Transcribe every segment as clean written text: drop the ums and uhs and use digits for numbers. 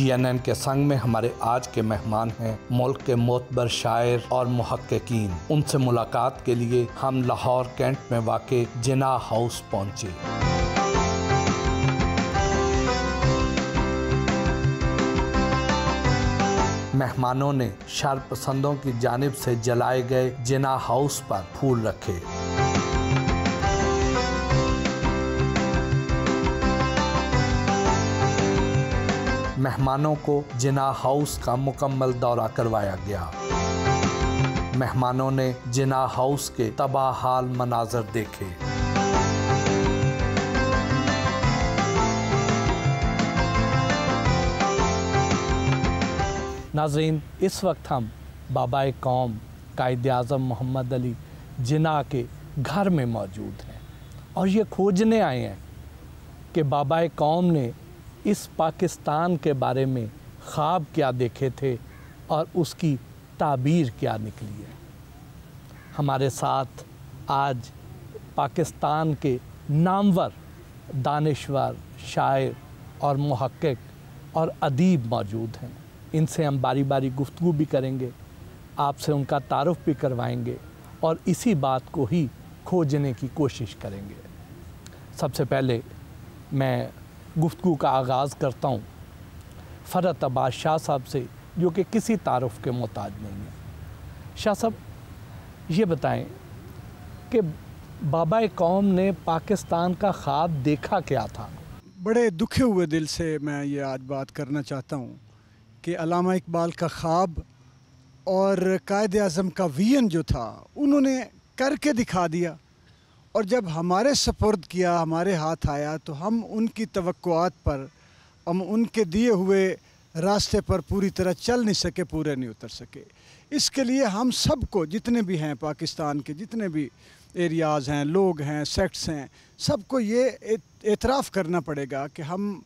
GNN के संग में हमारे आज के मेहमान हैं मुल्क के मोतबर शायर और मुहक्किकीन। उनसे मुलाकात के लिए हम लाहौर कैंट में वाक़े जिन्ना हाउस पहुंचे। मेहमानों ने शरपसंदों की जानिब से जलाए गए जिन्ना हाउस पर फूल रखे। मेहमानों को जिन्ना हाउस का मुकम्मल दौरा करवाया गया। मेहमानों ने जिन्ना हाउस के तबाहाल मनाजर देखे। नाज़रीन, इस वक्त हम बाबा कौम कायद आज़म मोहम्मद अली जिन्ना के घर में मौजूद हैं और ये खोजने आए हैं कि बाबा कौम ने इस पाकिस्तान के बारे में ख्वाब क्या देखे थे और उसकी ताबीर क्या निकली है। हमारे साथ आज पाकिस्तान के नामवर दानिश्वर, शायर और मुहक्किक और अदीब मौजूद हैं। इनसे हम बारी बारी गुफ्तगू भी करेंगे, आपसे उनका तारुफ भी करवाएंगे और इसी बात को ही खोजने की कोशिश करेंगे। सबसे पहले मैं गुफ्तगू का आगाज़ करता हूँ फ़रत अब्बास शाह साहब से, जो कि किसी तारुफ के मोहताज नहीं है। शाह साहब, ये बताएं कि बाबा कौम ने पाकिस्तान का ख्वाब देखा क्या था? बड़े दुखे हुए दिल से मैं ये आज बात करना चाहता हूँ कि अल्लामा इकबाल का ख्वाब और कायद आज़म का विज़न जो था उन्होंने करके दिखा दिया, और जब हमारे सपुर्द किया, हमारे हाथ आया, तो हम उनकी तवक्कुआत पर, हम उनके दिए हुए रास्ते पर पूरी तरह चल नहीं सके, पूरे नहीं उतर सके। इसके लिए हम सबको, जितने भी हैं पाकिस्तान के, जितने भी एरियाज़ हैं, लोग हैं, सेक्ट्स हैं, सबको ये एतराफ़ करना पड़ेगा कि हम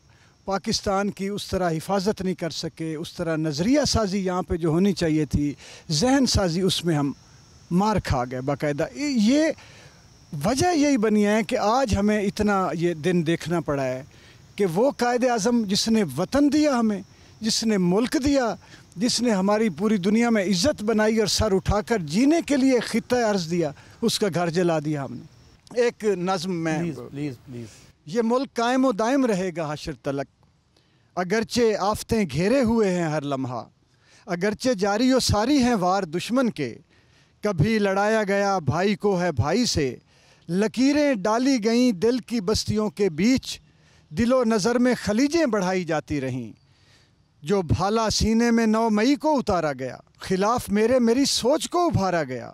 पाकिस्तान की उस तरह हिफाजत नहीं कर सके, उस तरह नज़रिया साजी यहाँ पे जो होनी चाहिए थी, जहन साजी, उसमें हम मार खा गए बाकायदा। ये वजह यही बनी है कि आज हमें इतना ये दिन देखना पड़ा है कि वो कायद आज़म जिसने वतन दिया हमें, जिसने मुल्क दिया, जिसने हमारी पूरी दुनिया में इज़्ज़त बनाई और सर उठाकर जीने के लिए खित्ता अर्ज़ दिया, उसका घर जला दिया हमने। एक नज़्म में प्लीज़ ये मुल्क कायम व दायम रहेगा हशर तलक, अगरचे आफतें घेरे हुए हैं हर लम्हा, अगरचे जारी व सारी हैं वार दुश्मन के, कभी लड़ाया गया भाई को है भाई से, लकीरें डाली गईं दिल की बस्तियों के बीच, दिलो नज़र में खलीजें बढ़ाई जाती रहीं, जो भाला सीने में 9 मई को उतारा गया, खिलाफ मेरी सोच को उभारा गया,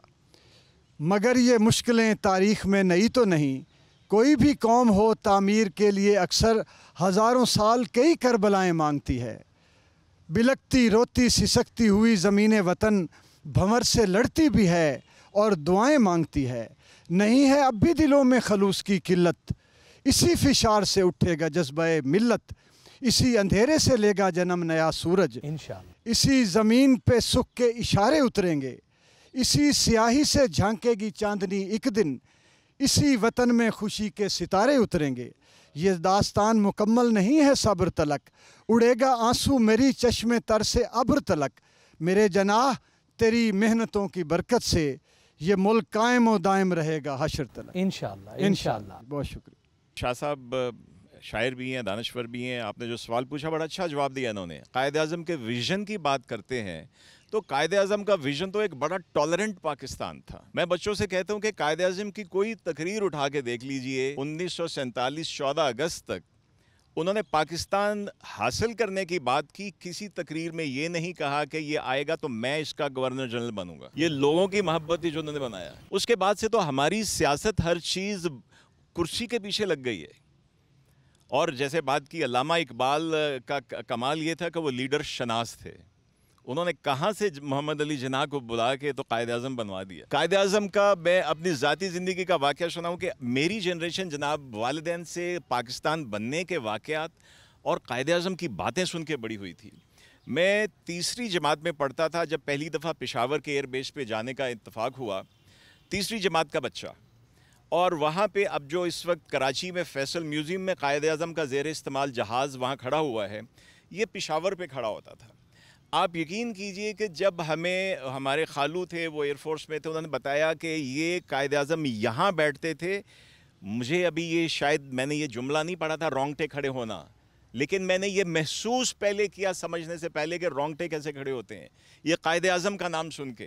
मगर ये मुश्किलें तारीख़ में नई तो नहीं, कोई भी कौम हो तामीर के लिए अक्सर हज़ारों साल कई करबलाएँ मांगती है, बिलकती रोती सिसकती हुई ज़मीन वतन भंवर से लड़ती भी है और दुआएं मांगती है, नहीं है अब भी दिलों में खलूस की किल्लत, इसी फिशार से उठेगा जज्बे मिल्लत, इसी अंधेरे से लेगा जन्म नया सूरज इंशाअल्लाह, इसी ज़मीन पे सुख के इशारे उतरेंगे, इसी स्याही से झांकेगी चांदनी एक दिन, इसी वतन में खुशी के सितारे उतरेंगे, ये दास्तान मुकम्मल नहीं है सब्र तलक, उड़ेगा आंसू मेरी चश्मे तर से अब्र तलक, मेरे जनाह तेरी मेहनतों की बरकत से ये मुल्क कायम व दायम रहेगा हशर तलक इंशाअल्लाह। बहुत शुक्रिया। शाह साहब शायर भी हैं, दानिश्वर भी हैं। आपने जो सवाल पूछा बड़ा अच्छा जवाब दिया इन्होंने। कायद आज़म के विज़न की बात करते हैं तो कायद आज़म का विज़न तो एक बड़ा टॉलरेंट पाकिस्तान था। मैं बच्चों से कहता हूँ कि कायद आज़म की कोई तकरीर उठा के देख लीजिए, 1947 14 अगस्त तक उन्होंने पाकिस्तान हासिल करने की बात की। किसी तकरीर में ये नहीं कहा कि ये आएगा तो मैं इसका गवर्नर जनरल बनूंगा। ये लोगों की मोहब्बत थी जो उन्होंने बनाया। उसके बाद से तो हमारी सियासत हर चीज़ कुर्सी के पीछे लग गई है। और जैसे बात की अल्लामा इकबाल का कमाल ये था कि वो लीडर शनास थे। उन्होंने कहाँ से मोहम्मद अली जिन्ना को बुला के तो कायद आज़म बनवा दिया। कायद आज़म का मैं अपनी ज़ाती ज़िंदगी का वाक़या सुनाऊँ कि मेरी जनरेशन जनाब वालिदैन से पाकिस्तान बनने के वाक़यात और कायद आज़म की बातें सुन के बड़ी हुई थी। मैं तीसरी जमात में पढ़ता था जब पहली दफ़ा पेशावर के एयरबेस पे जाने का इत्तफ़ाक़ हुआ। तीसरी जमात का बच्चा, और वहाँ पे अब जो इस वक्त कराची में फैसल म्यूज़ियम में कायद आज़म का ज़ेर इस्तेमाल जहाज़ वहाँ खड़ा हुआ है, ये पेशावर पे खड़ा होता था। आप यकीन कीजिए कि जब हमें हमारे खालू थे, वो एयरफोर्स में थे, उन्होंने बताया कि ये कायद आज़म यहाँ बैठते थे। मुझे अभी ये शायद मैंने ये जुमला नहीं पढ़ा था रोंगटे खड़े होना, लेकिन मैंने ये महसूस पहले किया समझने से पहले कि रोंगटे कैसे खड़े होते हैं ये कायद आज़म का नाम सुन के,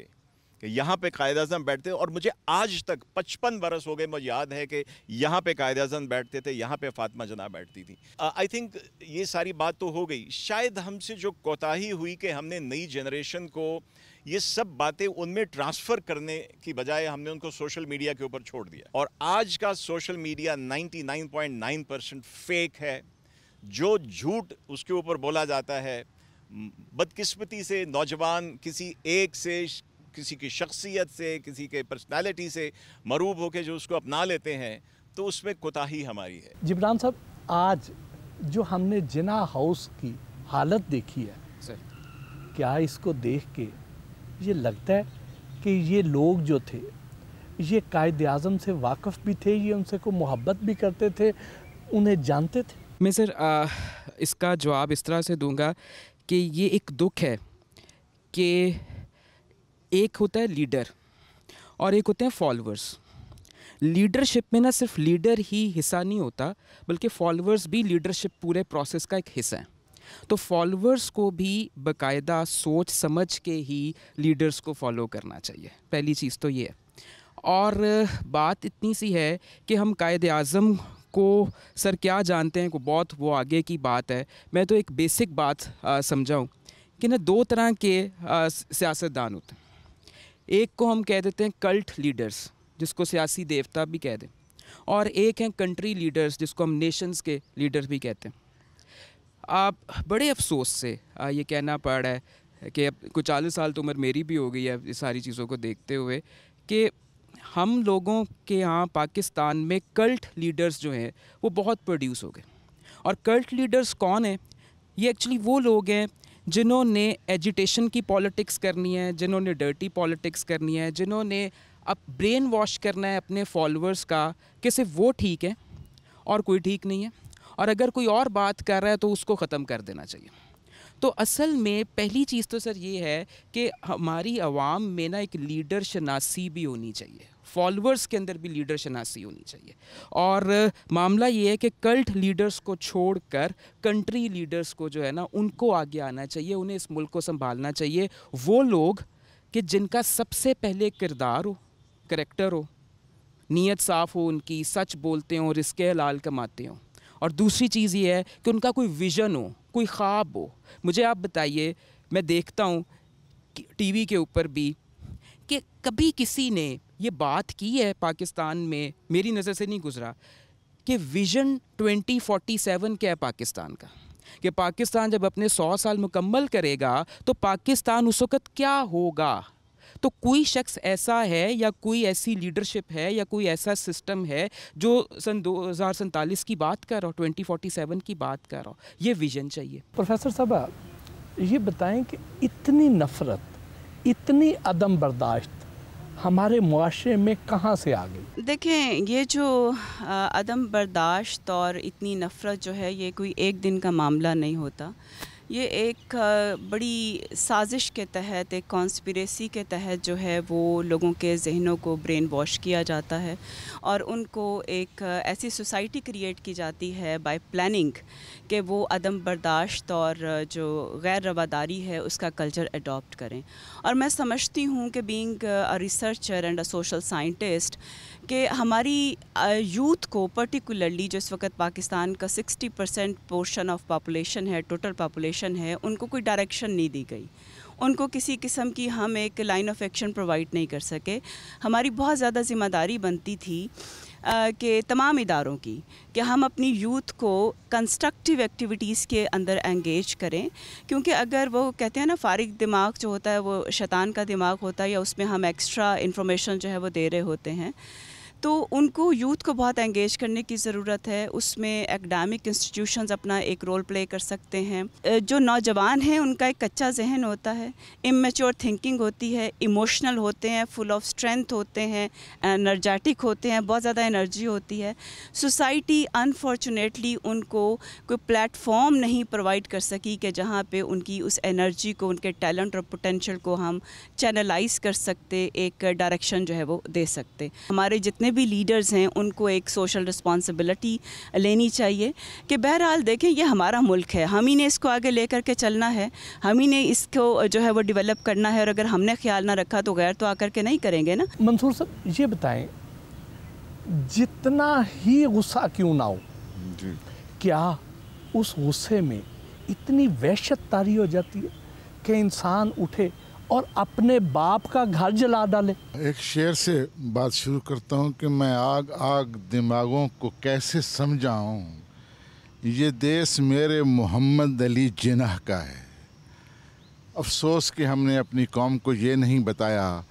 कि यहाँ पे कायद आज़म बैठते। और मुझे आज तक 55 बरस हो गए, मुझे याद है कि यहाँ पे कायद आज़म बैठते थे, यहाँ पे फातिमा जना बैठती थी। आई थिंक ये सारी बात तो हो गई। शायद हमसे जो कोताही हुई कि हमने नई जनरेशन को ये सब बातें उनमें ट्रांसफ़र करने की बजाय हमने उनको सोशल मीडिया के ऊपर छोड़ दिया। और आज का सोशल मीडिया 99.9% फेक है। जो झूठ उसके ऊपर बोला जाता है, बदकिस्मती से नौजवान किसी एक से, किसी की शख्सियत से, किसी के पर्सनालिटी से मरूब होकर जो उसको अपना लेते हैं, तो उसमें कोताही हमारी है। जिब्रान साहब, आज जो हमने जिना हाउस की हालत देखी है सर, क्या इसको देख के ये लगता है कि ये लोग जो थे ये कायद आज़म से वाकिफ़ भी थे, ये उनसे को मोहब्बत भी करते थे, उन्हें जानते थे? मैं सर इसका जवाब इस तरह से दूंगा कि ये एक दुख है कि एक होता है लीडर और एक होते हैं फॉलोअर्स। लीडरशिप में ना सिर्फ लीडर ही हिस्सा नहीं होता, बल्कि फॉलोअर्स भी लीडरशिप पूरे प्रोसेस का एक हिस्सा है। तो फॉलोअर्स को भी बाकायदा सोच समझ के ही लीडर्स को फॉलो करना चाहिए, पहली चीज़ तो ये है। और बात इतनी सी है कि हम कायद आज़म को सर क्या जानते हैं, को बहुत वो आगे की बात है। मैं तो एक बेसिक बात समझाऊँ कि ना दो तरह के सियासतदान होते हैं। एक को हम कह देते हैं कल्ट लीडर्स, जिसको सियासी देवता भी कह दें, और एक हैं कंट्री लीडर्स, जिसको हम नेशंस के लीडर भी कहते हैं। आप बड़े अफसोस से ये कहना पड़ रहा है कि अब कुछ 40 साल तो उम्र मेरी भी हो गई है इस सारी चीज़ों को देखते हुए, कि हम लोगों के यहाँ पाकिस्तान में कल्ट लीडर्स जो हैं वो बहुत प्रोड्यूस हो गए। और कल्ट लीडर्स कौन हैं? ये एक्चुअली वो लोग हैं जिन्होंने एजिटेशन की पॉलिटिक्स करनी है, जिन्होंने डर्टी पॉलिटिक्स करनी है, जिन्होंने अब ब्रेन वॉश करना है अपने फॉलोअर्स का कि सिर्फ वो ठीक है और कोई ठीक नहीं है, और अगर कोई और बात कर रहा है तो उसको ख़त्म कर देना चाहिए। तो असल में पहली चीज़ तो सर ये है कि हमारी आवाम में ना एक लीडर शनासी भी होनी चाहिए, फॉलोअर्स के अंदर भी लीडर शनासी होनी चाहिए। और मामला ये है कि कल्ट लीडर्स को छोड़कर कंट्री लीडर्स को जो है ना उनको आगे आना चाहिए, उन्हें इस मुल्क को संभालना चाहिए। वो लोग कि जिनका सबसे पहले किरदार हो, करैक्टर हो, नीयत साफ़ हो, उनकी सच बोलते हों, रिस्के हलाल कमाते हों। और दूसरी चीज़ ये है कि उनका कोई विज़न हो, कोई ख्वाब हो। मुझे आप बताइए, मैं देखता हूँ टीवी के ऊपर भी कि कभी किसी ने ये बात की है पाकिस्तान में, मेरी नज़र से नहीं गुजरा, कि विज़न 2047 क्या है पाकिस्तान का, कि पाकिस्तान जब अपने 100 साल मुकम्मल करेगा तो पाकिस्तान उस वक़्त क्या होगा। तो कोई शख्स ऐसा है या कोई ऐसी लीडरशिप है या कोई ऐसा सिस्टम है जो सन 2047 की बात कर रहा हो, 2047 की बात कर रहा हो? ये विज़न चाहिए। प्रोफेसर साहब, ये बताएं कि इतनी नफ़रत, इतनी अदम बर्दाश्त हमारे मुआशरे में कहाँ से आ गई? देखें, ये जो अदम बर्दाश्त और इतनी नफ़रत जो है, ये कोई एक दिन का मामला नहीं होता। ये एक बड़ी साजिश के तहत, एक कॉन्स्पिरेसी के तहत जो है वो लोगों के जहनों को ब्रेन वॉश किया जाता है और उनको एक ऐसी सोसाइटी क्रिएट की जाती है बाय प्लानिंग कि वो अदम बर्दाश्त और जो गैर रवादारी है उसका कल्चर अडॉप्ट करें। और मैं समझती हूँ कि being a researcher and a social scientist कि हमारी यूथ को पर्टिकुलरली जो इस वक्त पाकिस्तान का 60% पोर्शन ऑफ पॉपुलेशन है, टोटल पॉपुलेशन है, उनको कोई डायरेक्शन नहीं दी गई। उनको किसी किस्म की हम एक लाइन ऑफ एक्शन प्रोवाइड नहीं कर सके। हमारी बहुत ज़्यादा ज़िम्मेदारी बनती थी कि तमाम इदारों की कि हम अपनी यूथ को कंस्ट्रक्टिव एक्टिविटीज़ के अंदर एंगेज करें, क्योंकि अगर वो कहते हैं ना फारिग दिमाग जो होता है वो शैतान का दिमाग होता है, या उसमें हम एक्स्ट्रा इन्फॉर्मेशन जो है वो दे रहे होते हैं, तो उनको यूथ को बहुत एंगेज करने की ज़रूरत है। उसमें एकेडमिक इंस्टीट्यूशंस अपना एक रोल प्ले कर सकते हैं। जो नौजवान हैं उनका एक कच्चा जहन होता है, इमेच्योर थिंकिंग होती है, इमोशनल होते हैं, फुल ऑफ स्ट्रेंथ होते हैं, एनर्जेटिक होते हैं, बहुत ज़्यादा एनर्जी होती है। सोसाइटी अनफॉर्चुनेटली उनको कोई प्लेटफॉर्म नहीं प्रोवाइड कर सकी कि जहाँ पे उनकी उस एनर्जी को, उनके टैलेंट और पोटेंशियल को हम चैनलाइज कर सकते, एक डायरेक्शन जो है वो दे सकते। हमारे जितने भी लीडर्स हैं उनको एक सोशल रिस्पॉन्सिबिलिटी लेनी चाहिए कि बहरहाल देखें ये हमारा मुल्क है, हम ही ने इसको आगे लेकर के चलना है, हम ही ने इसको जो है वो डेवलप करना है, और अगर हमने ख्याल ना रखा तो गैर तो आकर के नहीं करेंगे ना। मंसूर साहब ये बताएं, जितना ही गुस्सा क्यों ना हो, क्या उस गुस्से में इतनी वहशत तारी हो जाती है कि इंसान उठे और अपने बाप का घर जला डाले? एक शेर से बात शुरू करता हूँ कि मैं आग आग दिमागों को कैसे समझाऊँ, ये देश मेरे मोहम्मद अली जिन्ना का है। अफसोस कि हमने अपनी कौम को ये नहीं बताया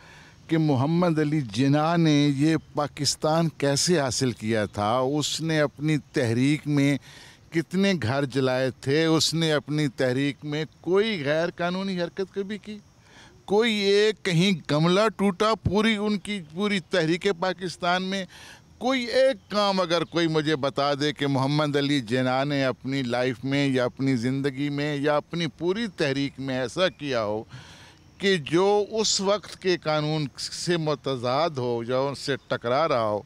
कि मोहम्मद अली जिन्ना ने ये पाकिस्तान कैसे हासिल किया था। उसने अपनी तहरीक में कितने घर जलाए थे, उसने अपनी तहरीक में कोई गैर कानूनी हरकत कभी की, कोई एक कहीं गमला टूटा पूरी उनकी पूरी तहरीक पाकिस्तान में, कोई एक काम अगर कोई मुझे बता दे कि मोहम्मद अली जिन्ना ने अपनी लाइफ में या अपनी ज़िंदगी में या अपनी पूरी तहरीक में ऐसा किया हो कि जो उस वक्त के कानून से मुतज़ाद हो या उनसे टकरा रहा हो।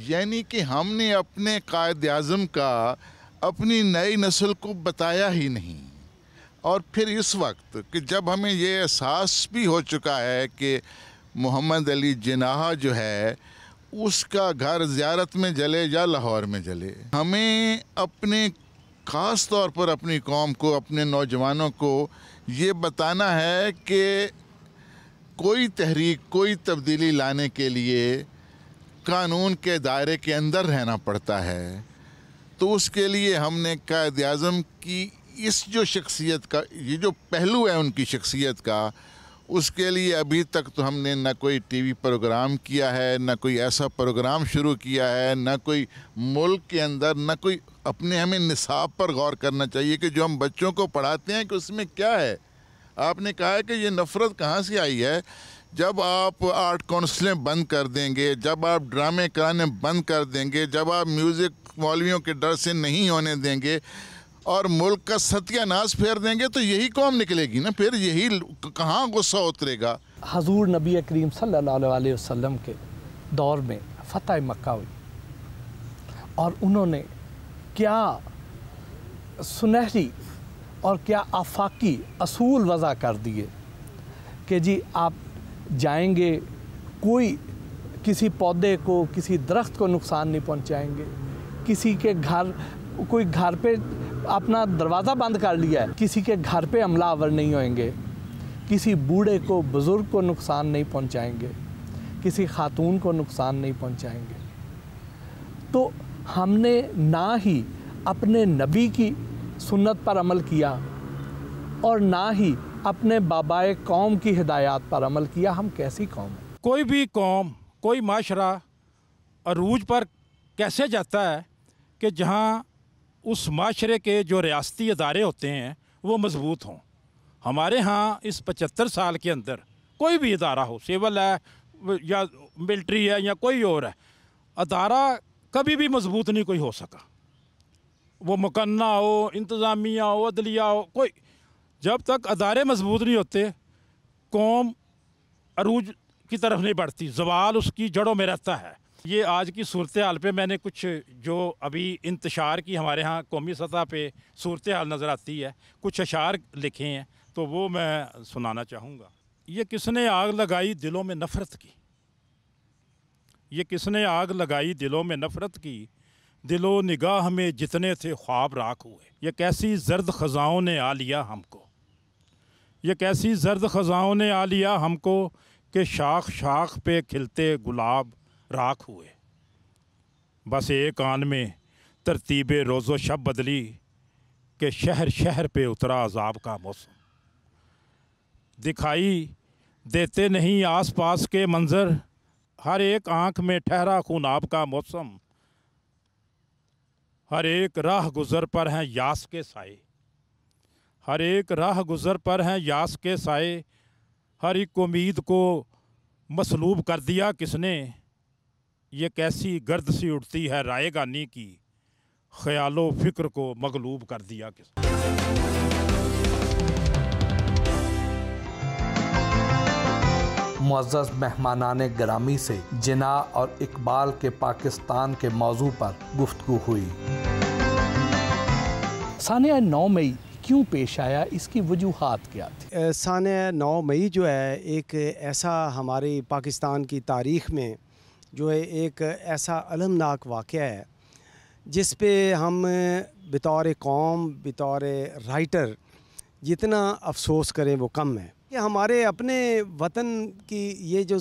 यानी कि हमने अपने कायद-ए-आज़म का अपनी नई नस्ल को बताया ही नहीं। और फिर इस वक्त कि जब हमें ये एहसास भी हो चुका है कि मोहम्मद अली जिन्ना जो है उसका घर ज़ियारत में जले या लाहौर में जले, हमें अपने ख़ास तौर पर अपनी कौम को, अपने नौजवानों को ये बताना है कि कोई तहरीक, कोई तब्दीली लाने के लिए कानून के दायरे के अंदर रहना पड़ता है। तो उसके लिए हमने कायद-ए-आज़म की इस जो शख्सियत का, ये जो पहलू है उनकी शख्सियत का, उसके लिए अभी तक तो हमने न कोई टीवी प्रोग्राम किया है, न कोई ऐसा प्रोग्राम शुरू किया है, न कोई मुल्क के अंदर, न कोई अपने, हमें निसाब पर गौर करना चाहिए कि जो हम बच्चों को पढ़ाते हैं कि उसमें क्या है। आपने कहा है कि ये नफ़रत कहाँ से आई है। जब आप आर्ट काउंसलें बंद कर देंगे, जब आप ड्रामे कराने बंद कर देंगे, जब आप म्यूज़िक मौलवियों के डर से नहीं होने देंगे और मुल्क का सत्यानाश फेर देंगे, तो यही कौम निकलेगी ना, फिर यही कहाँ गुस्सा उतरेगा। हजूर नबी करीम सल्लल्लाहु अलैहि वसल्लम के दौर में फतह मक्का हुई और उन्होंने क्या सुनहरी और क्या आफाकी असूल वज़ा कर दिए कि जी आप जाएंगे, कोई किसी पौधे को, किसी दरख्त को नुकसान नहीं पहुंचाएंगे, किसी के घर, कोई घर पे अपना दरवाज़ा बंद कर लिया है, किसी के घर पे हमलावर नहीं होंगे, किसी बूढ़े को, बुज़ुर्ग को नुकसान नहीं पहुंचाएंगे, किसी खातून को नुकसान नहीं पहुंचाएंगे। तो हमने ना ही अपने नबी की सुन्नत पर अमल किया और ना ही अपने बाबाए कौम की हिदायत पर अमल किया। हम कैसी कौम है? कोई भी कौम, कोई माशरा अरूज पर कैसे जाता है कि जहाँ उस माशरे के जो रियासती अदारे होते हैं वो मज़बूत हों। हमारे यहाँ इस 75 साल के अंदर कोई भी अदारा हो, सिविल है या मिलिट्री है या कोई और है, अदारा कभी भी मज़बूत नहीं कोई हो सका। वो मुकन्ना हो, इंतज़ामिया हो, अदलिया हो, कोई, जब तक अदारे मज़बूत नहीं होते कौम अरूज की तरफ नहीं बढ़ती, ज़वाल उसकी जड़ों में रहता है। ये आज की सूरत हाल पे मैंने कुछ जो अभी इंतशार की हमारे यहाँ कौमी सतह पे सूरत हाल नज़र आती है, कुछ अशार लिखे हैं, तो वो मैं सुनाना चाहूँगा। ये किसने आग लगाई दिलों में नफ़रत की, ये किसने आग लगाई दिलों में नफ़रत की, दिलो निगाह में जितने थे ख्वाब राख हुए। ये कैसी जर्द ख़ज़ाओं ने आ लिया हमको, ये कैसी जर्द ख़ज़ाओं ने आ लिया हमको कि शाख शाख पे खिलते गुलाब राख हुए। बस एक आन में तरतीबे रोज़ो शब बदली कि शहर शहर पे उतरा अजाब का मौसम। दिखाई देते नहीं आस पास के मंज़र, हर एक आँख में ठहरा खूनाब का मौसम, हर एक राह गुज़र पर हैं यास के साए, हर एक राह गुज़र पर हैं यास के साए, हर एक उम्मीद को मसलूब कर दिया किसने, ये कैसी गर्द सी उठती है रायगानी की, ख्यालो फिक्र को मगलूब कर दिया किसने। मुअज़्ज़ज़ मेहमानाने गिरामी से जिना और इकबाल के पाकिस्तान के मौजू पर गुफ्तगू हुई। सानिया 9 मई क्यों पेश आया, इसकी वजूहात क्या थी? सानिया 9 मई जो है एक ऐसा हमारी पाकिस्तान की तारीख़ में जो है एक ऐसा अलमनाक वाक़या है जिस पे हम बतौर कौम, बतौर राइटर जितना अफसोस करें वो कम है कि हमारे अपने वतन की ये जो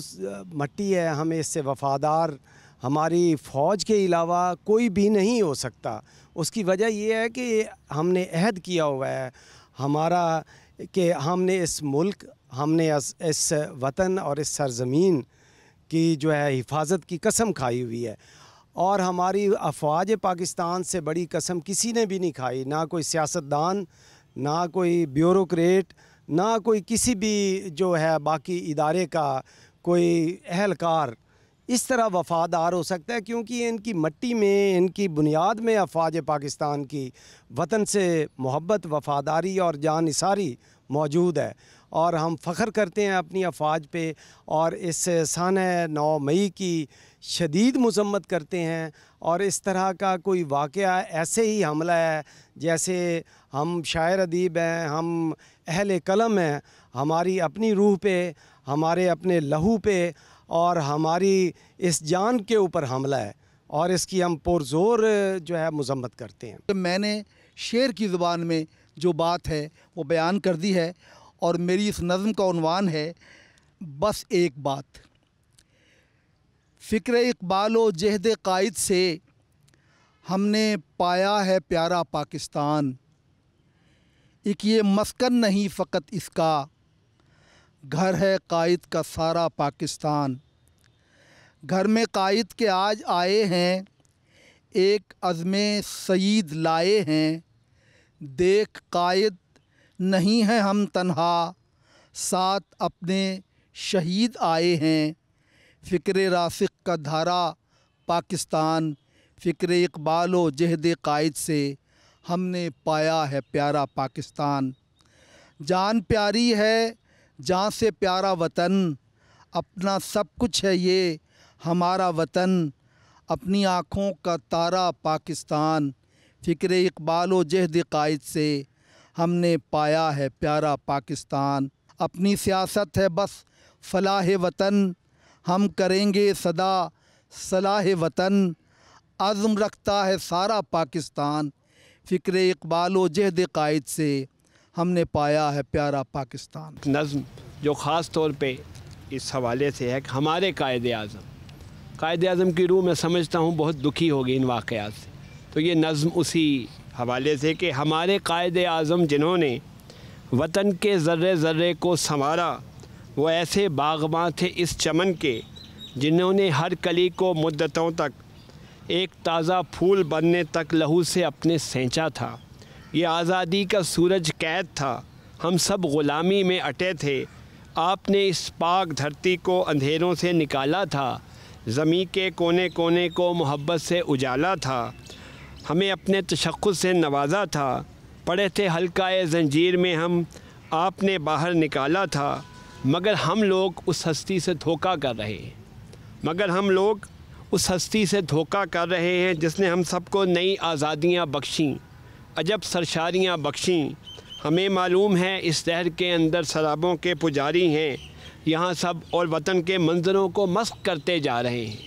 मट्टी है, हमें इससे वफ़ादार हमारी फ़ौज के अलावा कोई भी नहीं हो सकता। उसकी वजह ये है कि हमने अहद किया हुआ है हमारा कि हमने इस मुल्क, हमने इस वतन और इस सरज़मीन की जो है हिफाजत की कसम खाई हुई है और हमारी अफ़वाज पाकिस्तान से बड़ी कसम किसी ने भी नहीं खाई, ना कोई सियासतदान, ना कोई ब्यूरोक्रेट, ना कोई किसी भी जो है बाकी इदारे का कोई अहलकार इस तरह वफ़ादार हो सकता है, क्योंकि इनकी मट्टी में, इनकी बुनियाद में अफ़वाज पाकिस्तान की वतन से मोहब्बत, वफ़ादारी और जानिसारी मौजूद है और हम फ़ख्र करते हैं अपनी अफ़वाज पे और इस सानिया 9 मई की शदीद मज़म्मत करते हैं। और इस तरह का कोई वाक़या ऐसे ही हमला है जैसे हम शायर अदीब हैं, हम अहले कलम हैं, हमारी अपनी रूह पे, हमारे अपने लहू पे और हमारी इस जान के ऊपर हमला है और इसकी हम पुरज़ोर जो है मज़म्मत करते हैं। मैंने शेर की ज़ुबान में जो बात है वो बयान कर दी है और मेरी इस नज़म का उन्वान है बस एक बात। फ़िक्र इक़बालो जहद कायद से हमने पाया है प्यारा पाकिस्तान, एक ये मस्कन नहीं फ़कत इसका, घर है कायद का सारा पाकिस्तान। घर में कायद के आज आए हैं, एक अज़्मे सईद लाए हैं, देख कायद नहीं हैं हम तन्हा, साथ अपने शहीद आए हैं। फ़िक्र रासिक का धारा पाकिस्तान, फ़िक्र इक़बालो जहद कायद से हमने पाया है प्यारा पाकिस्तान। जान प्यारी है जान से प्यारा वतन, अपना सब कुछ है ये हमारा वतन, अपनी आँखों का तारा पाकिस्तान। फ़िक्र इक़बालो जहद कायद से हमने पाया है प्यारा पाकिस्तान। अपनी सियासत है बस फलाह वतन, हम करेंगे सदा सलाह वतन, अज़्म रखता है सारा पाकिस्तान। फ़िक्र इक़बालो जहद कायद से हमने पाया है प्यारा पाकिस्तान। नज़्म जो ख़ास तौर पे इस हवाले से है कि हमारे कायद आज़म की रूह मैं समझता हूँ बहुत दुखी होगी इन वाक़यात से, तो ये नज़्म उसी हवाले से कि हमारे कायद आज़म जिन्होंने वतन के ज़र्रे ज़र्रे को संवारा, वो ऐसे बाग़बान थे इस चमन के जिन्होंने हर कली को मुद्दतों तक एक ताज़ा फूल बनने तक लहू से अपने सेंचा था। ये आज़ादी का सूरज कैद था, हम सब ग़ुलामी में अटे थे, आपने इस पाक धरती को अंधेरों से निकाला था, ज़मीं के कोने कोने को मोहब्बत से उजाला था, हमें अपने तशक्कुस से नवाजा था, पड़े थे हल्काए ज़ंजीर में हम, आपने बाहर निकाला था, मगर हम लोग उस हस्ती से धोखा कर रहे हैं, मगर हम लोग उस हस्ती से धोखा कर रहे हैं जिसने हम सबको नई आज़ादियाँ बख्शीं, अजब सरशारियाँ बख्शीं। हमें मालूम है इस दहर के अंदर शराबों के पुजारी हैं, यहाँ सब और वतन के मंजरों को मस्क करते जा रहे हैं।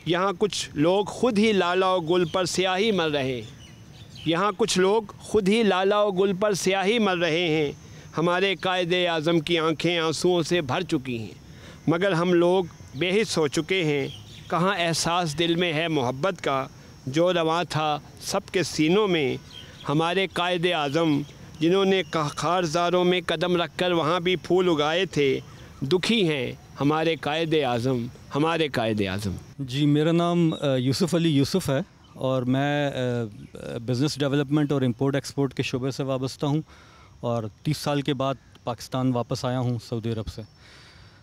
यहाँ कुछ लोग ख़ुद ही लाला और गुल पर स्याही मल रहे हैं, यहाँ कुछ लोग ख़ुद ही लाला और गुल पर स्याही मल रहे हैं। हमारे कायद आज़म की आँखें आंसुओं से भर चुकी हैं, मगर हम लोग बेहिस हो चुके हैं। कहाँ एहसास दिल में है मोहब्बत का जो रवां था सबके सीनों में। हमारे कायद आज़म जिन्होंने खारज़ारों में कदम रख कर वहाँ भी फूल उगाए थे, दुखी हैं हमारे कायद आज़म, हमारे कायद आज़म। जी, मेरा नाम यूसुफ़ अली यूसुफ़ है और मैं बिज़नेस डेवलपमेंट और इंपोर्ट एक्सपोर्ट के शोबे से वाबस्ता हूँ और 30 साल के बाद पाकिस्तान वापस आया हूँ सऊदी अरब से,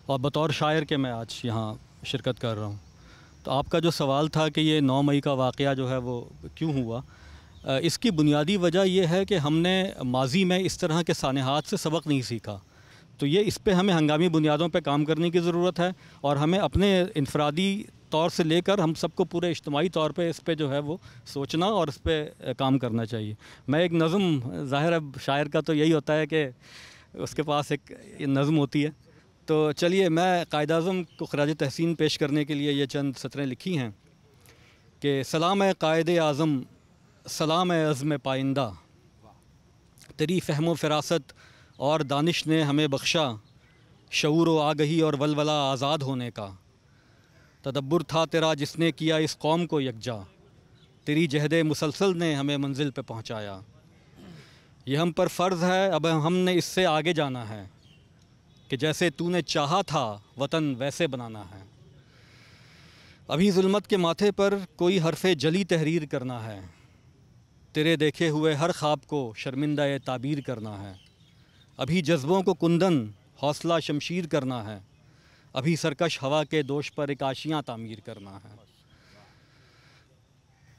और बतौर शायर के मैं आज यहाँ शिरकत कर रहा हूँ। तो आपका जो सवाल था कि ये 9 मई का वाक़या जो है वो क्यों हुआ, इसकी बुनियादी वजह यह है कि हमने माजी में इस तरह के सानेहात से सबक नहीं सीखा। तो ये इस पे हमें हंगामी बुनियादों पे काम करने की ज़रूरत है और हमें अपने इनफरादी तौर से लेकर हम सबको पूरे इज्तिमाई तौर पे इस पे जो है वो सोचना और इस पे काम करना चाहिए। मैं एक नज़म, ज़ाहिर है शायर का तो यही होता है कि उसके पास एक नज़म होती है, तो चलिए मैं कायद आज़म को खराज तहसीन पेश करने के लिए ये चंद सतरें लिखी हैं कि सलाम है कायद आज़म, सलाम है अज़्म पाइंदा, तेरी फ़हम व फ़िरासत और दानिश ने हमें बख्शा, शऊर व आगही और वलवला आज़ाद होने का। तदब्बुर था तेरा जिसने किया इस कौम को यकजा, तेरी जहदे मुसलसल ने हमें मंजिल पे पहुँचाया। ये हम पर फ़र्ज़ है अब हमने इससे आगे जाना है कि जैसे तूने चाहा था वतन वैसे बनाना है। अभी जुल्मत के माथे पर कोई हरफ़े जली तहरीर करना है, तेरे देखे हुए हर ख्वाब को शर्मिंदा ए ताबीर करना है। अभी जज्बों को कुंदन हौसला शमशीर करना है, अभी सरकश हवा के दोष पर एक आशियाँ तामीर करना है।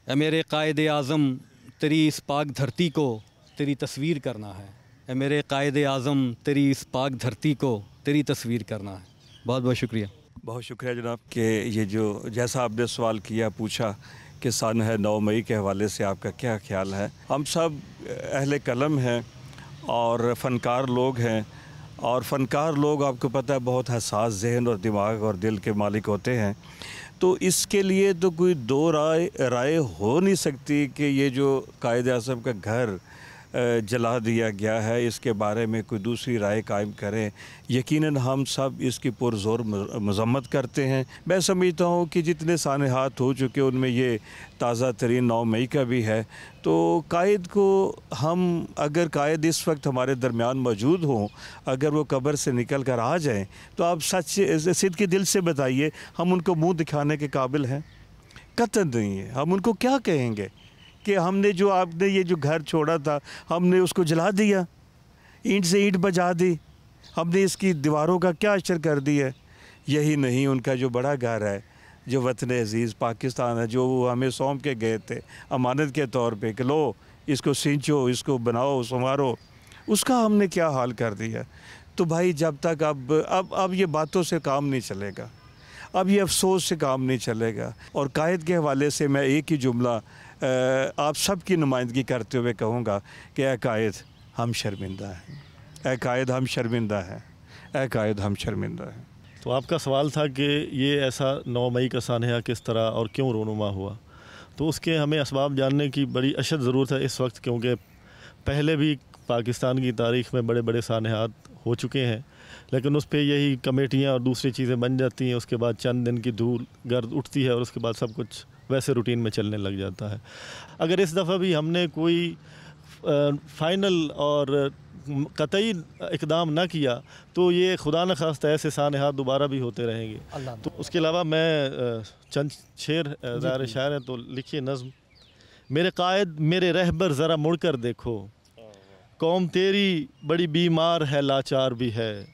ए मेरे कायद आज़म तेरी इस पाक धरती को तेरी तस्वीर करना है, ए मेरे कायद आज़म तेरी इस पाक धरती को तेरी तस्वीर करना है। बहुत बहुत शुक्रिया। बहुत शुक्रिया जनाब कि ये जो जैसा आपने सवाल किया पूछा कि सन है 9 मई के हवाले से आपका क्या ख्याल है। हम सब अहले कलम हैं और फ़नकार लोग हैं, और फ़नकार लोग आपको पता है बहुत हसास जहन और दिमाग और दिल के मालिक होते हैं। तो इसके लिए तो कोई दो राय हो नहीं सकती कि ये जो कायद आज़म का घर जला दिया गया है इसके बारे में कोई दूसरी राय कायम करें। यकीनन हम सब इसकी पुरज़ोर मज़म्मत करते हैं। मैं समझता हूँ कि जितने सानेहात हो चुके उनमें ये ताज़ा तरीन 9 मई का भी है। तो कायद को हम, अगर कायद इस वक्त हमारे दरमियान मौजूद हों, अगर वो कब्र से निकल कर आ जाएँ तो आप सच सिद्क़ दिल से बताइए हम उनको मुँह दिखाने के काबिल हैं? कतई नहीं है। हम उनको क्या कहेंगे कि हमने जो आपने ये जो घर छोड़ा था हमने उसको जला दिया, ईंट से ईंट बजा दी, हमने इसकी दीवारों का क्या असर कर दिया। यही नहीं, उनका जो बड़ा घर है, जो वतन अज़ीज़ पाकिस्तान है, जो वो हमें सौंप के गए थे अमानत के तौर पे कि लो इसको सींचो, इसको बनाओ संवारो, उसका हमने क्या हाल कर दिया। तो भाई जब तक अब ये बातों से काम नहीं चलेगा, अब ये अफसोस से काम नहीं चलेगा। और कायद के हवाले से मैं एक ही जुमला आप सब की नुमाइंदगी करते हुए कहूँगा कि ए कायद हम शर्मिंदा हैं, ए कायद हम शर्मिंदा हैं, ए कायद हम शर्मिंदा हैं। तो आपका सवाल था कि ये ऐसा 9 मई का सानहा किस तरह और क्यों रोनुमा हुआ, तो उसके हमें असबाब जानने की बड़ी अशद ज़रूरत है इस वक्त, क्योंकि पहले भी पाकिस्तान की तारीख़ में बड़े बड़े सानहात हो चुके हैं, लेकिन उस पर यही कमेटियाँ और दूसरी चीज़ें बन जाती हैं। उसके बाद चंद दिन की धूल गर्द उठती है और उसके बाद सब कुछ वैसे रूटीन में चलने लग जाता है। अगर इस दफ़ा भी हमने कोई फ़ाइनल और कतई इक़दाम ना किया तो ये खुदा न खास्ता ऐसे सानहात दोबारा भी होते रहेंगे। तो उसके अलावा मैं चंद शेर ज़ाहिर शायर हैं तो लिखिए नज़्म। मेरे कायद मेरे रहबर ज़रा मुड़कर देखो, कौम तेरी बड़ी बीमार है लाचार भी है,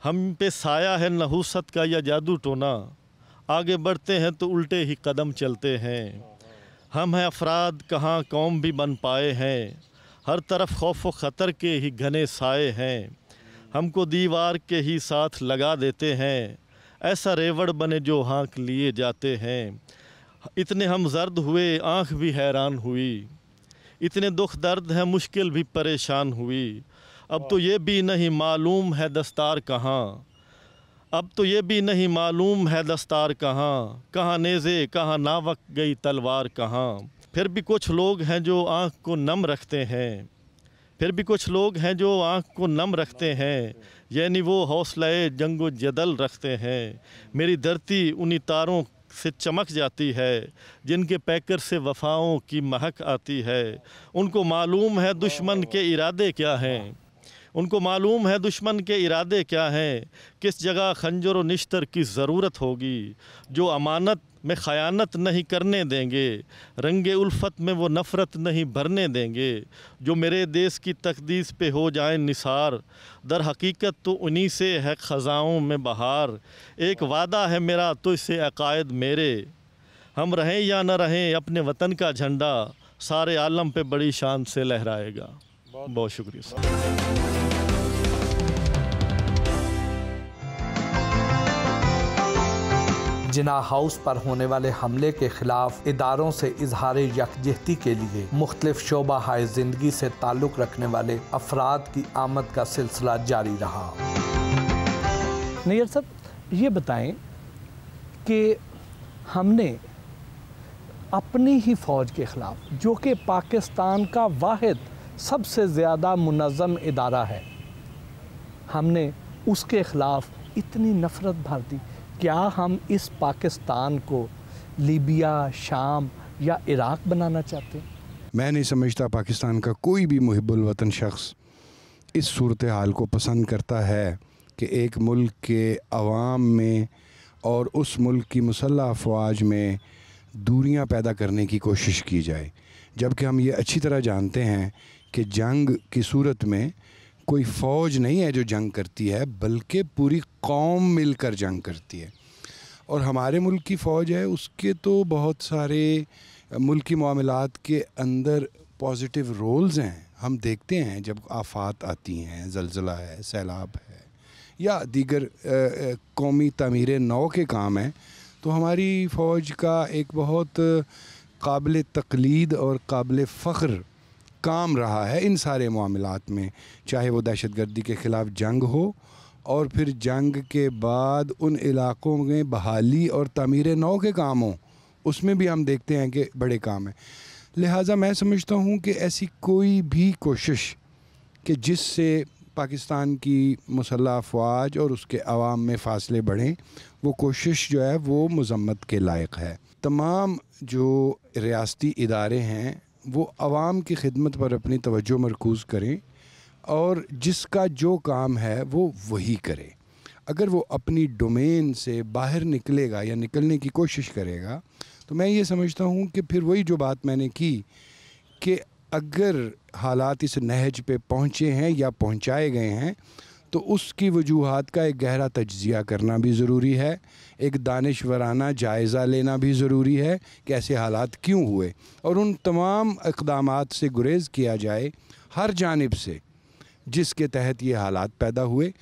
हम पे साया है नहूसत का या जादू टोना, आगे बढ़ते हैं तो उल्टे ही कदम चलते हैं, हम हैं अफराद कहाँ कौम भी बन पाए हैं, हर तरफ खौफ व ख़तर के ही घने साए हैं, हमको दीवार के ही साथ लगा देते हैं, ऐसा रेवड़ बने जो हाँक लिए जाते हैं, इतने हम जर्द हुए आँख भी हैरान हुई, इतने दुख दर्द हैं मुश्किल भी परेशान हुई, अब तो ये भी नहीं मालूम है दस्तार कहाँ, अब तो ये भी नहीं मालूम है दस्तार कहाँ, कहाँ नेज़े कहाँ नावक गई तलवार कहाँ, फिर भी कुछ लोग हैं जो आँख को नम रखते हैं, फिर भी कुछ लोग हैं जो आँख को नम रखते हैं, यानी वो हौसले जंगो जदल रखते हैं, मेरी धरती उन्हीं तारों से चमक जाती है जिनके पैकर से वफ़ाओं की महक आती है, उनको मालूम है दुश्मन के इरादे क्या हैं, उनको मालूम है दुश्मन के इरादे क्या हैं, किस जगह खंजर व निश्तर की ज़रूरत होगी। जो अमानत में ख़यानत नहीं करने देंगे, रंगे उल्फत में वो नफ़रत नहीं भरने देंगे। जो मेरे देश की तकदीस पे हो जाए निसार, दर हकीकत तो उन्हीं से है ख़ज़ाओं में बहार। एक वादा है मेरा तो इससे अकायद मेरे, हम रहें या न रहें अपने वतन का झंडा सारे आलम पे बड़ी शान से लहराएगा। बहुत शुक्रिया सर। जिन्ना हाउस पर होने वाले हमले के खिलाफ इदारों से इजहार यकजहती के लिए मुख्तलिफ शोबा हाय जिंदगी से ताल्लुक़ रखने वाले अफराद की आमद का सिलसिला जारी रहा। नैयर साहब, ये बताएं कि हमने अपनी ही फ़ौज के ख़िलाफ़, जो कि पाकिस्तान का वाहिद सबसे ज़्यादा मुनज़्ज़म इदारा है, हमने उसके ख़िलाफ़ इतनी नफ़रत भर दी। क्या हम इस पाकिस्तान को लीबिया, शाम या इराक़ बनाना चाहते हैं? मैं नहीं समझता पाकिस्तान का कोई भी मुहिब्बुल वतन शख्स इस सूरत हाल को पसंद करता है कि एक मुल्क के अवाम में और उस मुल्क की मुसल्लह अफवाज में दूरियां पैदा करने की कोशिश की जाए, जबकि हम ये अच्छी तरह जानते हैं कि जंग की सूरत में कोई फ़ौज नहीं है जो जंग करती है, बल्कि पूरी कौम मिलकर जंग करती है। और हमारे मुल्क की फ़ौज है, उसके तो बहुत सारे मुल्की मामलात के अंदर पॉजिटिव रोल्स हैं। हम देखते हैं जब आफात आती हैं, ज़लज़ला है, सैलाब है या दीगर कौमी तामीर नौ के काम हैं, तो हमारी फ़ौज का एक बहुत काबिल तक़लीद और काबिल फ़ख्र काम रहा है इन सारे मामलात में, चाहे वो दहशतगर्दी के ख़िलाफ़ जंग हो और फिर जंग के बाद उन इलाक़ों में बहाली और तामीर नौ के काम हों, उसमें भी हम देखते हैं कि बड़े काम हैं। लिहाजा मैं समझता हूँ कि ऐसी कोई भी कोशिश कि जिससे पाकिस्तान की मुसल्लह अफवाज और उसके अवाम में फ़ासले बढ़ें, वो कोशिश जो है वो मज़म्मत के लायक है। तमाम जो रियासती इदारे हैं वो अवाम की खिदमत पर अपनी तवज्जो मरकूज़ करें और जिसका जो काम है वो वही करे। अगर वो अपनी डोमेन से बाहर निकलेगा या निकलने की कोशिश करेगा, तो मैं ये समझता हूँ कि फिर वही जो बात मैंने की कि अगर हालात इस नहज पे पहुँचे हैं या पहुँचाए गए हैं, तो उसकी वजूहात का एक गहरा तज्ज़िया करना भी ज़रूरी है, एक दानिशवराना जायज़ा लेना भी ज़रूरी है कि ऐसे हालात क्यों हुए, और उन तमाम इक़दामात से गुरेज़ किया जाए हर जानिब से जिसके तहत ये हालात पैदा हुए।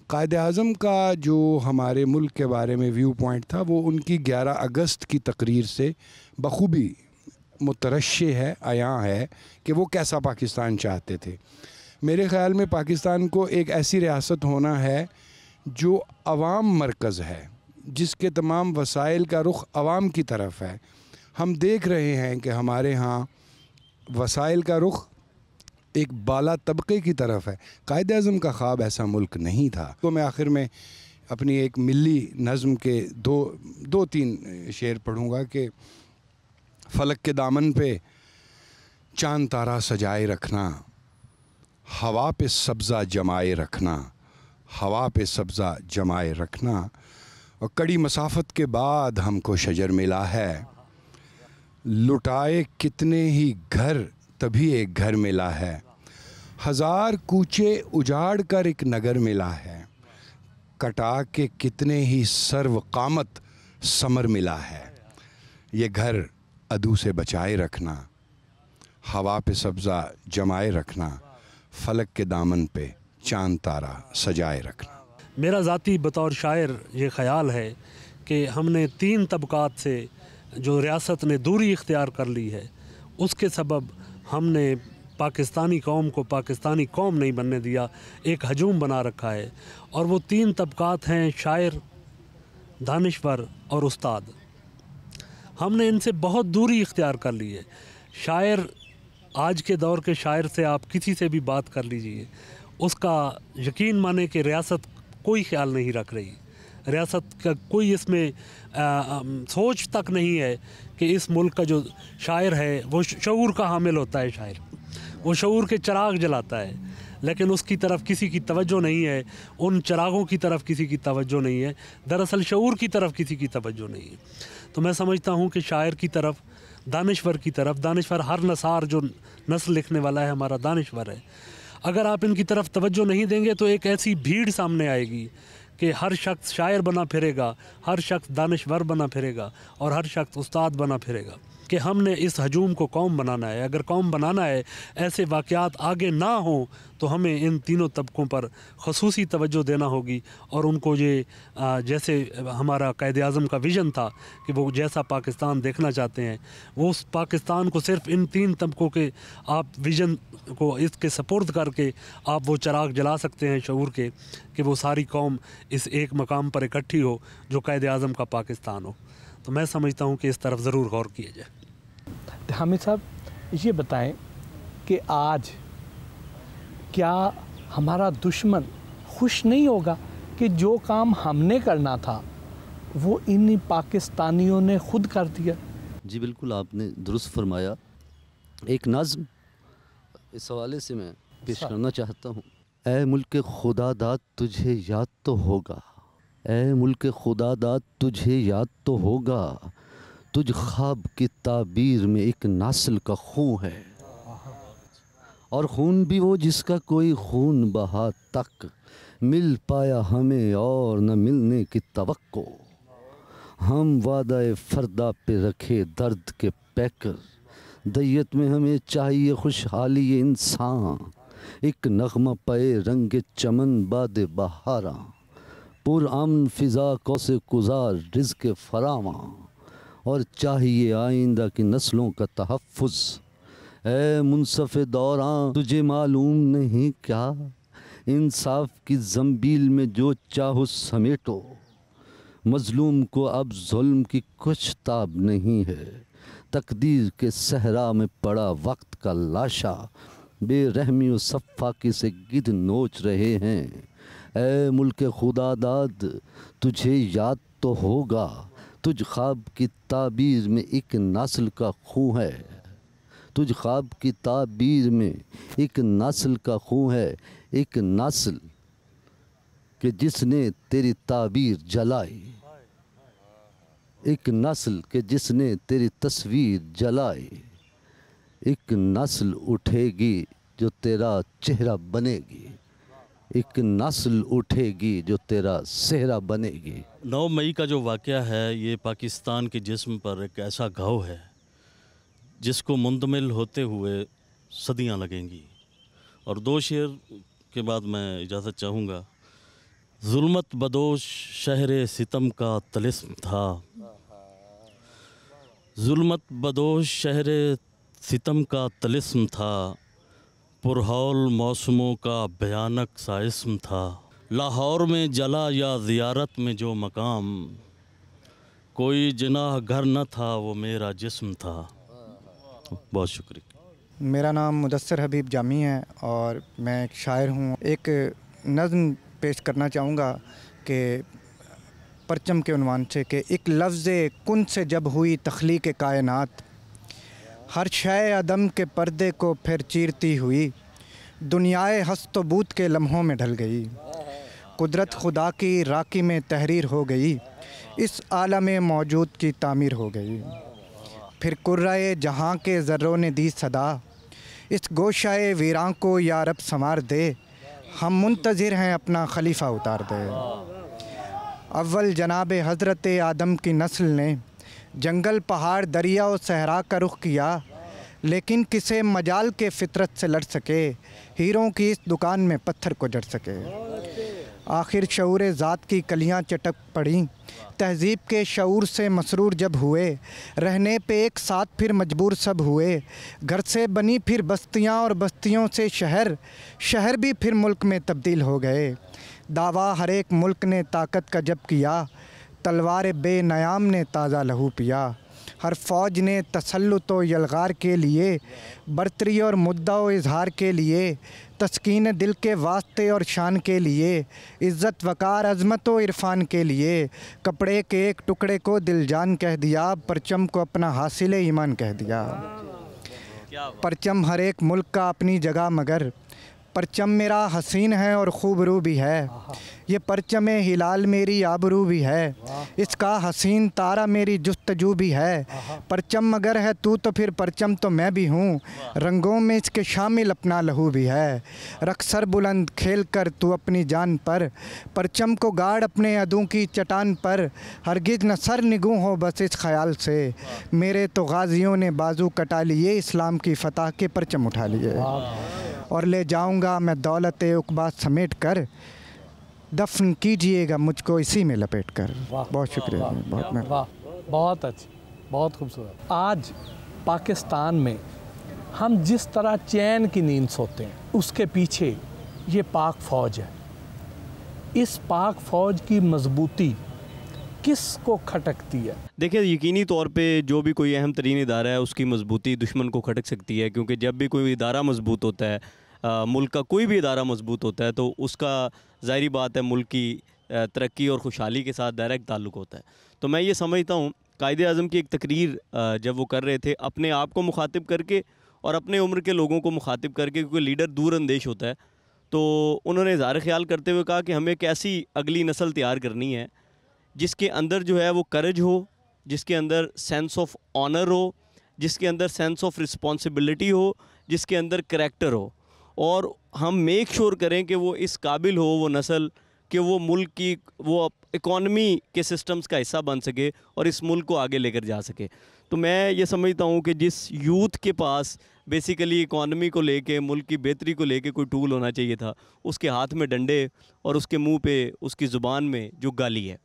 कायद-ए-आज़म का जो हमारे मुल्क के बारे में व्यू पॉइंट था, वो उनकी 11 अगस्त की तकरीर से बखूबी मुतरश्शे है, आया है कि वो कैसा पाकिस्तान चाहते थे। मेरे ख़्याल में पाकिस्तान को एक ऐसी रियासत होना है जो अवाम मरकज़ है, जिसके तमाम वसाइल का रुख अवाम की तरफ है। हम देख रहे हैं कि हमारे यहाँ वसाइल का रुख एक बाला तबके की तरफ है। कायद-ए-आज़म का ख्वाब ऐसा मुल्क नहीं था। तो मैं आखिर में अपनी एक मिली नज़्म के दो तीन शेर पढ़ूँगा कि फ़लक के दामन पे चाँद तारा सजाए रखना, हवा पे सब्ज़ा जमाए रखना, हवा पे सब्ज़ा जमाए रखना, और कड़ी मसाफत के बाद हमको शजर मिला है, लुटाए कितने ही घर तभी एक घर मिला है, हज़ार कूचे उजाड़ कर एक नगर मिला है, कटा के कितने ही सर्व कामत समर मिला है, ये घर अदू से बचाए रखना, हवा पे सब्ज़ा जमाए रखना, फ़लक के दामन पे चाँद तारा सजाए रखना। मेरा ज़ाती बतौर शायर ये ख़याल है कि हमने 3 तबक़ात से जो रियासत ने दूरी इख्तियार कर ली है, उसके सबब हमने पाकिस्तानी कौम को पाकिस्तानी कौम नहीं बनने दिया, एक हजूम बना रखा है। और वो 3 तबक़ात हैं शायर, दानिश्वर और उस्ताद। हमने इनसे बहुत दूरी इख्तियार कर ली है। शायर, आज के दौर के शायर से आप किसी से भी बात कर लीजिए, उसका यकीन माने कि रियासत कोई ख्याल नहीं रख रही, रियासत का कोई इसमें सोच तक नहीं है कि इस मुल्क का जो शायर है वो शऊर का हामिल होता है। शायर वो शऊर के चिराग जलाता है, लेकिन उसकी तरफ किसी की तवज्जो नहीं है, उन चिरागों की तरफ किसी की तवज्जो नहीं है, दरअसल शऊर की तरफ किसी की तवज्जो नहीं है। तो मैं समझता हूँ कि शायर की तरफ, दानिश्वर की तरफ, दानिश्वर हर नसार जो नस्ल लिखने वाला है हमारा दानिश्वर है, अगर आप इनकी तरफ तवज्जो नहीं देंगे तो एक ऐसी भीड़ सामने आएगी कि हर शख्स शायर बना फिरेगा, हर शख्स दानिश्वर बना फिरेगा और हर शख्स उस्ताद बना फिरेगा। कि हमने इस हजूम को कौम बनाना है। अगर कौम बनाना है, ऐसे वाक़यात आगे ना हों, तो हमें इन तीनों तबकों पर ख़ुसूसी तवज्जो देना होगी और उनको ये जैसे हमारा कायद-ए-आज़म का विज़न था कि वो जैसा पाकिस्तान देखना चाहते हैं, वो उस पाकिस्तान को सिर्फ़ इन तीन तबकों के आप विज़न को इसके सपोर्ट करके आप वो चिराग जला सकते हैं शऊर के, कि वो सारी कौम इस एक मकाम पर इकट्ठी हो जो कायद-ए-आज़म का पाकिस्तान हो। तो मैं समझता हूँ कि इस तरफ ज़रूर गौर किया जाए। हामिद साहब, ये बताएं कि आज क्या हमारा दुश्मन खुश नहीं होगा कि जो काम हमने करना था वो इन पाकिस्तानियों ने खुद कर दिया? जी बिल्कुल, आपने दुरुस्त फरमाया। एक नज़्म इस हवाले से मैं पेश करना चाहता हूँ। ऐ मुल्क खुदादाद तुझे याद तो होगा, ऐ मुल्क खुदादाद तुझे याद तो होगा, तुझ ख्वाब की ताबीर में एक नस्ल का खून है, और खून भी वो जिसका कोई खून बहा तक मिल पाया हमें और न मिलने की तवक्को। हम वादा फरदा पे रखे दर्द के पैकर, दैयत में हमें चाहिए खुशहाली इंसान। एक नगमा पे रंग चमन बाद बहारा, पुर अमन फ़िज़ा कौसे गुज़ार रिज़्क़ फरामा, और चाहिए आइंदा की नस्लों का तहफ़्फ़ुज़। ऐ मुनसफ़ दौरान तुझे मालूम नहीं क्या, इंसाफ की ज़ंबील में जो चाहो समेटो, मज़लूम को अब जुल्म की कुछ ताब नहीं है, तकदीर के सहरा में पड़ा वक्त का लाशा, बेरहमी व सफ़ाकी से गिद्ध नोच रहे हैं। ऐ मुल्क खुदादाद तुझे याद तो होगा, तुझ ख्वाब की ताबीर में एक नस्ल का खून है, तुझ ख्वाब की ताबीर में एक नस्ल का खून है, एक नस्ल कि जिसने तेरी ताबीर जलाई, एक नस्ल के जिसने तेरी तस्वीर जलाई, एक नस्ल उठेगी जो तेरा चेहरा बनेगी, एक नस्ल उठेगी जो तेरा सेहरा बनेगी। 9 मई का जो वाक़या है, ये पाकिस्तान के जिस्म पर एक ऐसा घाव है जिसको मुंतमिल होते हुए सदियां लगेंगी। और 2 शेर के बाद मैं इजाज़त चाहूँगा। ज़ुल्मत बदोश शहर सितम का तलिस्म था, ज़ुल्मत बदोश शहर सितम का तलिस्म था, पुरहौल मौसमों का भयानक सा इस्म था। लाहौर में जला या ज़ियारत में जो मकाम, कोई जनाह घर न था वो मेरा जिस्म था। बहुत शुक्रिया। मेरा नाम मुदस्सर हबीब जामी है और मैं एक शायर हूँ। एक नज़्म पेश करना चाहूँगा कि परचम के उन्वान से, कि एक लफ्ज़ कुन से जब हुई तख्लीक़ कायनात, हर शय अदम के पर्दे को फिर चीरती हुई, दुनियाए हस्त बूत के लम्हों में ढल गई, कुदरत खुदा की राकी में तहरीर हो गई, इस आलम मौजूद की तामीर हो गई। फिर कुर्राए जहाँ के ज़र्रों ने दी सदा, इस गोशाए वीरां को या रब संवार दे, हम मुंतज़िर हैं अपना खलीफा उतार दे। अव्वल जनाब हज़रत आदम की नस्ल ने जंगल पहाड़ दरिया और सहरा का रुख किया, लेकिन किसे मजाल के फितरत से लड़ सके, हीरों की इस दुकान में पत्थर को जड़ सके। आखिर शऊर ज़ात की कलियां चटक पड़ी, तहज़ीब के शऊर से मसरूर जब हुए, रहने पे एक साथ फिर मजबूर सब हुए, घर से बनी फिर बस्तियां और बस्तियों से शहर, शहर भी फिर मुल्क में तब्दील हो गए। दावा हर एक मुल्क ने ताकत का जब किया, तलवार बेनयाम ने ताज़ा लहू पिया। हर फ़ौज ने तसल्लुत व यलगार के लिए, बर्तरी और मुद्दा व इजहार के लिए, तस्कीन दिल के वास्ते और शान के लिए, इज़्ज़त वक़ार अज़मत व इरफ़ान के लिए, कपड़े के एक टुकड़े को दिल जान कह दिया, परचम को अपना हासिल ईमान कह दिया। परचम हर एक मुल्क का अपनी जगह, मगर परचम मेरा हसीन है और खूबरू भी है, ये परचम हिलाल मेरी आबरू भी है, इसका हसीन तारा मेरी जुस्तजू भी है। परचम अगर है तू तो फिर परचम तो मैं भी हूँ, रंगों में इसके शामिल अपना लहू भी है। रख सर बुलंद खेल कर तू अपनी जान पर, परचम को गाड़ अपने अदू की चटान पर, हरगिज़ न सर निगू हो बस इस ख्याल से, मेरे तो गाजियों ने बाजू कटा लिए, इस्लाम की फतह के परचम उठा लिए, और ले जाऊंगा मैं दौलत उक़बा समेट कर, दफन कीजिएगा मुझको इसी में लपेट कर। बहुत शुक्रिया। बहुत अच्छी, बहुत खूबसूरत। आज पाकिस्तान में हम जिस तरह चैन की नींद सोते हैं, उसके पीछे ये पाक फ़ौज है। इस पाक फ़ौज की मजबूती किसको खटकती है? देखिए, यकीनी तौर पे जो भी कोई अहम तरीन इदारा है उसकी मजबूती दुश्मन को खटक सकती है, क्योंकि जब भी कोई इदारा मजबूत होता है, मुल्क का कोई भी इदारा मजबूत होता है, तो उसका ज़ाहिरी बात है मुल्क की तरक्की और खुशहाली के साथ डायरेक्ट ताल्लुक़ होता है। तो मैं ये समझता हूँ कायद-ए-आज़म की एक तकरीर जब वो कर रहे थे अपने आप को मुखातिब करके और अपने उम्र के लोगों को मुखातिब करके, क्योंकि लीडर दूर अंदेश होता है, तो उन्होंने इज़हार ख्याल करते हुए कहा कि हमें एक ऐसी अगली नस्ल तैयार करनी है जिसके अंदर जो है वो करेज हो, जिसके अंदर सेंस ऑफ ऑनर हो, जिसके अंदर सेंस ऑफ रिस्पॉन्सिबिलिटी हो, जिसके अंदर करैक्टर हो, और हम मेक श्योर करें कि वो इस काबिल हो वो नस्ल कि वो मुल्क की वो इकॉनमी के सिस्टम्स का हिस्सा बन सके और इस मुल्क को आगे लेकर जा सके। तो मैं ये समझता हूँ कि जिस यूथ के पास बेसिकली इकॉनमी को लेके, मुल्क की बेहतरी को लेके कोई टूल होना चाहिए था, उसके हाथ में डंडे और उसके मुंह पे, उसकी ज़ुबान में जो गाली है।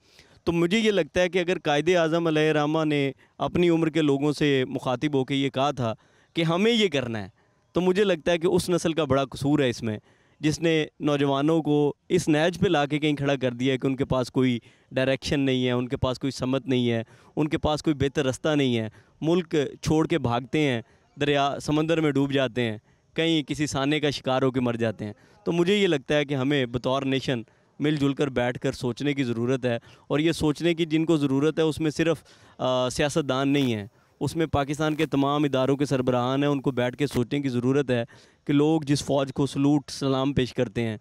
तो मुझे ये लगता है कि अगर कायद-ए-आज़म अलैहिर्रहमा ने अपनी उम्र के लोगों से मुखातिब होकर ये कहा था कि हमें ये करना है, तो मुझे लगता है कि उस नस्ल का बड़ा कसूर है इसमें, जिसने नौजवानों को इस नहज पे ला के कहीं खड़ा कर दिया है कि उनके पास कोई डायरेक्शन नहीं है, उनके पास कोई समत नहीं है, उनके पास कोई बेहतर रास्ता नहीं है, मुल्क छोड़ के भागते हैं, दरिया समंदर में डूब जाते हैं, कहीं किसी साने का शिकार होकर मर जाते हैं। तो मुझे ये लगता है कि हमें बतौर नेशन मिलजुल कर बैठ कर सोचने की ज़रूरत है, और ये सोचने की जिनको ज़रूरत है उसमें सिर्फ़ सियासतदान नहीं है, उसमें पाकिस्तान के तमाम इदारों के सरबराहान हैं, उनको बैठ के सोचने की ज़रूरत है कि लोग जिस फ़ौज को सलूट सलाम पेश करते हैं,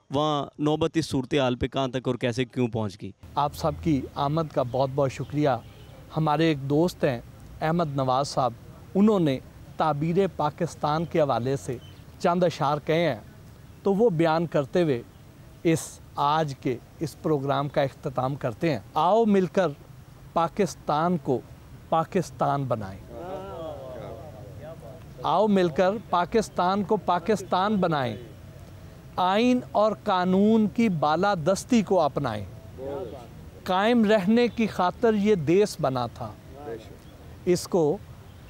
वहाँ नौबत इस सूरत हाल पे कहाँ तक और कैसे क्यों पहुँच गई। आप सबकी आमद का बहुत बहुत शुक्रिया। हमारे एक दोस्त हैं अहमद नवाज़ साहब, उन्होंने ताबीर पाकिस्तान के हवाले से चंद अशार कहे हैं, तो वो बयान करते हुए इस आज के इस प्रोग्राम का इख्तिताम करते हैं। आओ मिलकर पाकिस्तान को पाकिस्तान बनाएं, आओ मिलकर पाकिस्तान को पाकिस्तान बनाएं, आइन और कानून की बालादस्ती को अपनाएं, कायम रहने की खातिर ये देश बना था, इसको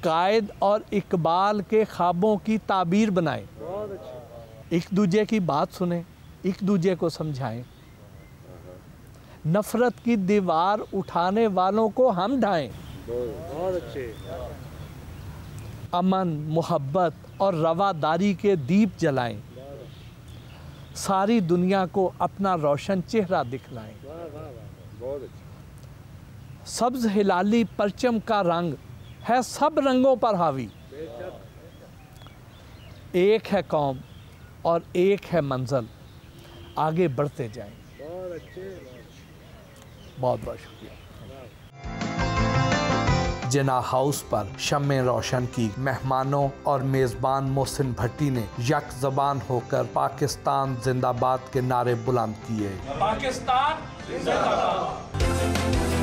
कायद और इकबाल के ख्वाबों की ताबीर बनाएं, एक दूजे की बात सुने, एक दूजे को समझाएं, नफ़रत की दीवार उठाने वालों को हम ढाएं, अमन, मोहब्बत और रवादारी के दीप जलाएं, सारी दुनिया को अपना रोशन चेहरा दिखलाएं। सब्ज हिलाली परचम का रंग है सब रंगों पर हावी, एक है कौम और एक है मंजिल, आगे बढ़ते जाएं। बहुत बहुत शुक्रिया। जिना हाउस पर शम्मे रोशन की मेहमानों और मेज़बान मोहसिन भट्टी ने यक ज़बान होकर पाकिस्तान जिंदाबाद के नारे बुलंद किए। पाकिस्तान जिंदाबाद।